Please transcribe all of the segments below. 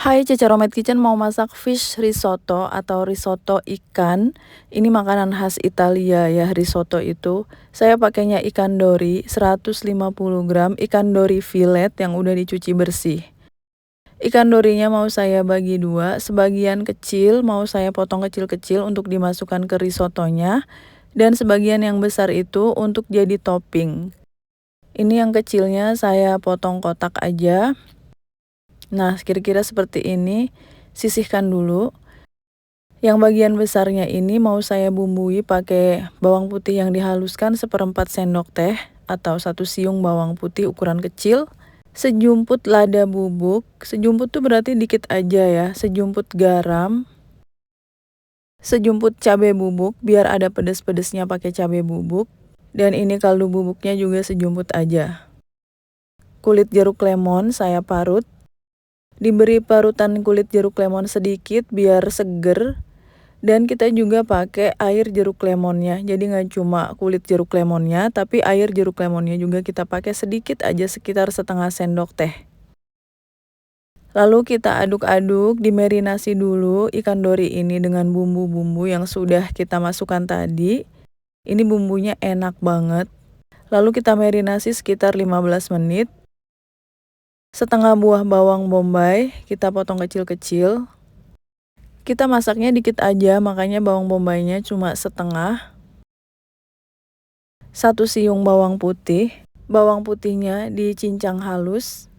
Hai Ceca Romet Kitchen, mau masak fish risotto atau risotto ikan. Ini makanan khas Italia ya, risotto itu. Saya pakainya ikan dori 150 gram, ikan dori fillet yang udah dicuci bersih. Ikan dorinya mau saya bagi dua, sebagian kecil mau saya potong kecil-kecil untuk dimasukkan ke risottonya, dan sebagian yang besar itu untuk jadi topping. Ini yang kecilnya saya potong kotak aja. Nah, kira-kira seperti ini. Sisihkan dulu. Yang bagian besarnya ini mau saya bumbui pakai bawang putih yang dihaluskan 1/4 sendok teh atau 1 siung bawang putih ukuran kecil, sejumput lada bubuk. Sejumput tuh berarti dikit aja ya. Sejumput garam, sejumput cabai bubuk biar ada pedes-pedesnya pakai cabai bubuk. Dan ini kaldu bubuknya juga sejumput aja. Kulit jeruk lemon saya parut. Diberi parutan kulit jeruk lemon sedikit biar seger. Dan kita juga pakai air jeruk lemonnya. Jadi nggak cuma kulit jeruk lemonnya, tapi air jeruk lemonnya juga kita pakai sedikit aja, sekitar setengah sendok teh. Lalu kita aduk-aduk, dimarinasi dulu ikan dori ini dengan bumbu-bumbu yang sudah kita masukkan tadi. Ini bumbunya enak banget. Lalu kita marinasi sekitar 15 menit. Setengah buah bawang bombay kita potong kecil-kecil. Kita masaknya dikit aja, makanya bawang bombaynya cuma setengah. 1 siung bawang putih. Bawang putihnya dicincang halus.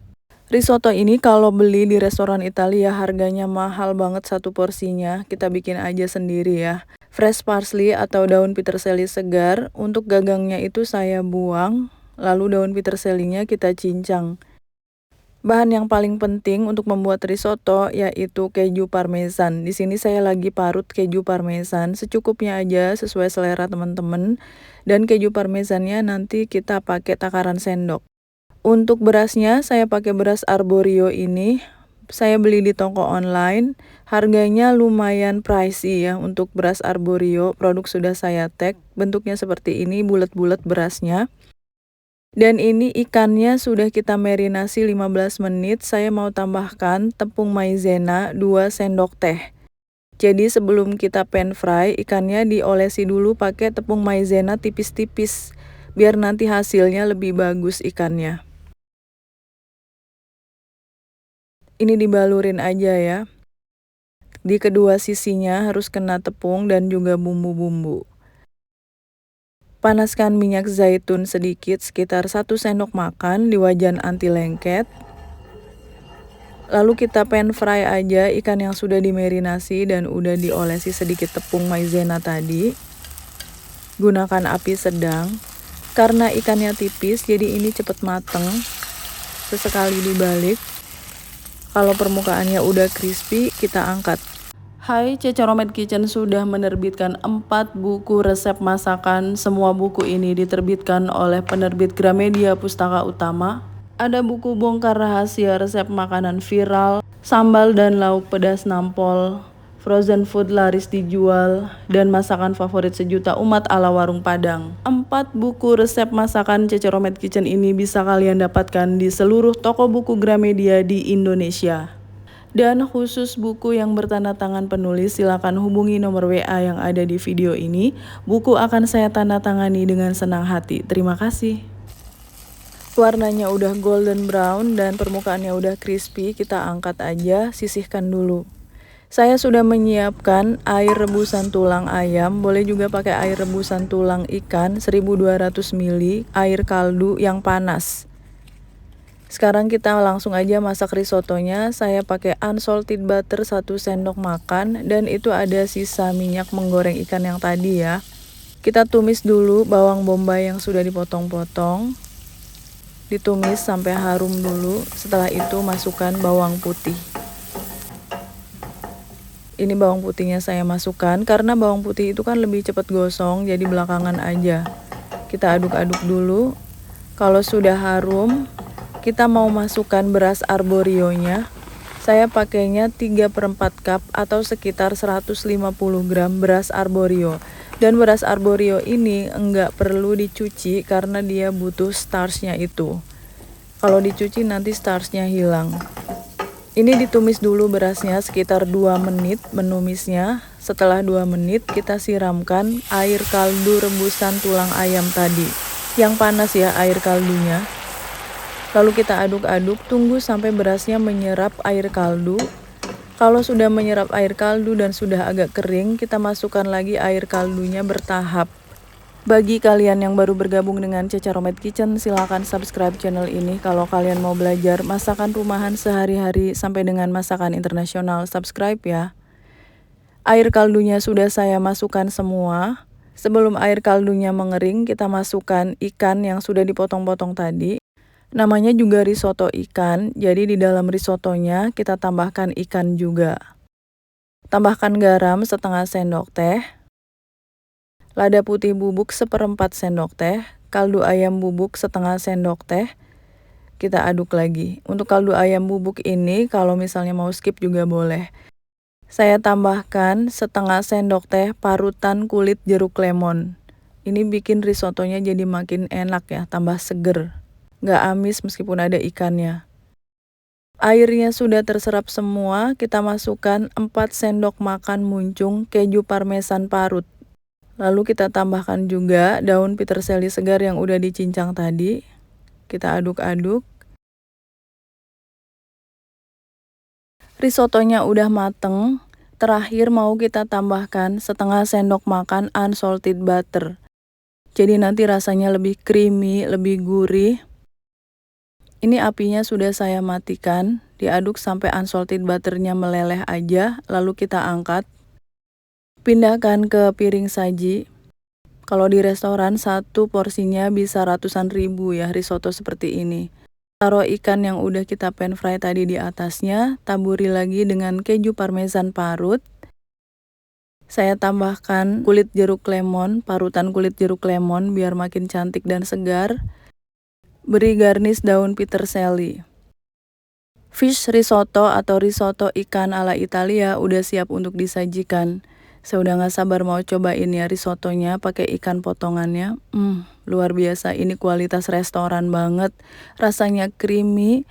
Risotto ini kalau beli di restoran Italia harganya mahal banget satu porsinya. Kita bikin aja sendiri ya. Fresh parsley atau daun peterseli segar. Untuk gagangnya itu saya buang. Lalu daun peterselinya kita cincang. Bahan yang paling penting untuk membuat risotto yaitu keju parmesan. Di sini saya lagi parut keju parmesan secukupnya aja sesuai selera teman-teman. Dan keju parmesannya nanti kita pakai takaran sendok. Untuk berasnya saya pakai beras arborio ini. Saya beli di toko online. Harganya lumayan pricey ya untuk beras arborio. Produk sudah saya tag. Bentuknya seperti ini, bulat-bulat berasnya. Dan ini ikannya sudah kita marinasi 15 menit. Saya mau tambahkan tepung maizena 2 sendok teh. Jadi sebelum kita pan fry, ikannya diolesi dulu pakai tepung maizena tipis-tipis. Biar nanti hasilnya lebih bagus ikannya. Ini dibalurin aja ya. Di kedua sisinya harus kena tepung dan juga bumbu-bumbu. Panaskan minyak zaitun sedikit, sekitar 1 sendok makan di wajan anti lengket. Lalu kita pan fry aja ikan yang sudah dimarinasi dan udah diolesi sedikit tepung maizena tadi. Gunakan api sedang. Karena ikannya tipis, jadi ini cepet mateng. Sesekali dibalik. Kalau permukaannya udah crispy, kita angkat. Hai, Ceca Romet Kitchen sudah menerbitkan 4 buku resep masakan. Semua buku ini diterbitkan oleh penerbit Gramedia Pustaka Utama. Ada buku bongkar rahasia resep makanan viral, sambal dan lauk pedas nampol, frozen food laris dijual, dan masakan favorit sejuta umat ala warung Padang. 4 buku resep masakan Ceca Romet Kitchen ini bisa kalian dapatkan di seluruh toko buku Gramedia di Indonesia. Dan khusus buku yang bertanda tangan penulis, silakan hubungi nomor WA yang ada di video ini. Buku akan saya tanda tangani dengan senang hati. Terima kasih. Warnanya udah golden brown dan permukaannya udah crispy, kita angkat aja, sisihkan dulu. Saya sudah menyiapkan air rebusan tulang ayam, boleh juga pakai air rebusan tulang ikan 1200 ml, air kaldu yang panas. Sekarang kita langsung aja masak risottonya. Saya pakai unsalted butter 1 sendok makan dan itu ada sisa minyak menggoreng ikan yang tadi ya. Kita tumis dulu bawang bombay yang sudah dipotong-potong. Ditumis sampai harum dulu. Setelah itu masukkan bawang putih. Ini bawang putihnya saya masukkan karena bawang putih itu kan lebih cepat gosong, jadi belakangan aja. Kita aduk-aduk dulu. Kalau sudah harum, kita mau masukkan beras arborionya. Saya pakainya 3/4 cup atau sekitar 150 gram beras arborio. Dan beras arborio ini enggak perlu dicuci karena dia butuh starchnya itu. Kalau dicuci nanti starchnya hilang. Ini ditumis dulu berasnya sekitar 2 menit menumisnya. Setelah 2 menit kita siramkan air kaldu rebusan tulang ayam tadi. Yang panas ya air kaldunya. Lalu kita aduk-aduk, tunggu sampai berasnya menyerap air kaldu. Kalau sudah menyerap air kaldu dan sudah agak kering, kita masukkan lagi air kaldunya bertahap. Bagi kalian yang baru bergabung dengan Ceca Homemade Kitchen, silahkan subscribe channel ini. Kalau kalian mau belajar masakan rumahan sehari-hari sampai dengan masakan internasional, subscribe ya. Air kaldunya sudah saya masukkan semua. Sebelum air kaldunya mengering, kita masukkan ikan yang sudah dipotong-potong tadi. Namanya juga risotto ikan, jadi di dalam risottonya kita tambahkan ikan juga. Tambahkan garam setengah sendok teh. Lada putih bubuk 1/4 sendok teh, kaldu ayam bubuk setengah sendok teh. Kita aduk lagi. Untuk kaldu ayam bubuk ini kalau misalnya mau skip juga boleh. Saya tambahkan setengah sendok teh parutan kulit jeruk lemon. Ini bikin risottonya jadi makin enak ya, tambah seger. Nggak amis meskipun ada ikannya. Airnya sudah terserap semua, kita masukkan 4 sendok makan muncung keju parmesan parut. Lalu kita tambahkan juga daun peterseli segar yang udah dicincang tadi. Kita aduk-aduk. Risottonya udah mateng. Terakhir mau kita tambahkan setengah sendok makan unsalted butter. Jadi nanti rasanya lebih creamy, lebih gurih. Ini apinya sudah saya matikan. Diaduk sampai unsalted butternya meleleh aja. Lalu kita angkat. Pindahkan ke piring saji. Kalau di restoran satu porsinya bisa ratusan ribu ya risotto seperti ini. Taruh ikan yang udah kita pan fry tadi di atasnya, taburi lagi dengan keju parmesan parut. Saya tambahkan kulit jeruk lemon, parutan kulit jeruk lemon biar makin cantik dan segar. Beri garnish daun peterseli. Fish risotto atau risotto ikan ala Italia udah siap untuk disajikan. Saya udah gak sabar mau cobain ya risottonya pakai ikan potongannya. Luar biasa, ini kualitas restoran banget. Rasanya creamy.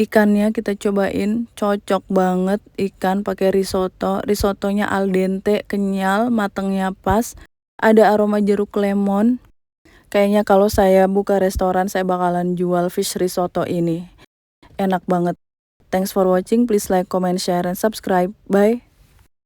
Ikannya kita cobain, cocok banget ikan pakai risotto. Risottonya al dente, kenyal, matangnya pas. Ada aroma jeruk lemon. Kayaknya kalau saya buka restoran saya bakalan jual fish risotto ini. Enak banget. Thanks for watching, please like, comment, share, and subscribe. Bye.